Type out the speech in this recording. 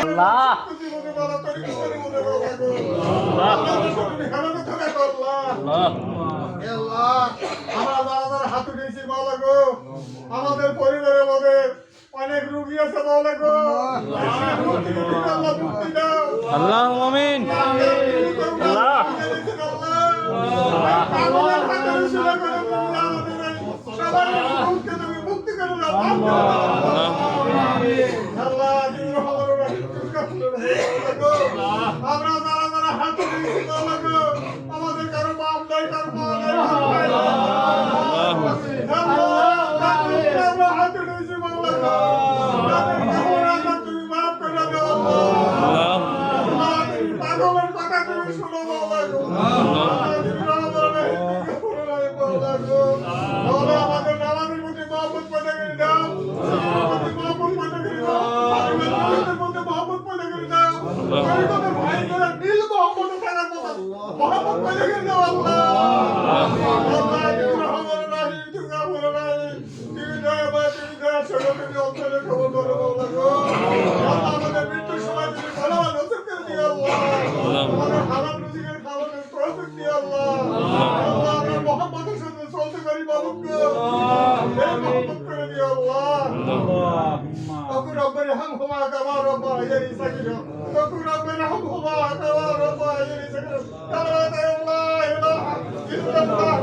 আল্লাহ হাত উঠেছি মাওলা গো, আমাদের পরিবারের মধ্যে অনেক রুগী আছে মাওলা গো, মুক্তি দাও। আল্লাহ আমিন। আল্লাহ মুক্তি করে দাও। আমরা যারা যারা হাত উঠেছি মাওলা গো, আমাদের কারো বাপ নাই, কারো মা নাই, আমরা হাত উঠেছি মাওলা গো, তুমি মাফ করে দাও। পাগলের কথা তুমি শোনো মাওলা গো, আমাদের নামাজের মধ্যে মহব্বত পয়দা করে দাও, মহব্বত পয়দা করে দাও, মধ্যে মহব্বত পয়দা করে দাও, ভাই করে নীল মহব্বত থাকার মতো মহব্বত পয়দা করে দাও। আমাদের মৃত্যুর সময় তুমি ভালো নজর করে দিও আল্লাহ, আমাদের হারাম রুজিকের খাওয়ানোর তৌফিক দিও আল্লাহ। আল্লাহ আমরা মুহাম্মদের সাথে চলতে পারি বাবুকে এই মহব্বত করে দিও আল্লাহ। তখন রব্বের হামহুমা কামা রাব্বায়ানি সাগীরা, তখন রব্বের হামহুমা কামা রাব্বায়ানি সাগীরা। লা ইলাহা ইল্লাল্লাহ।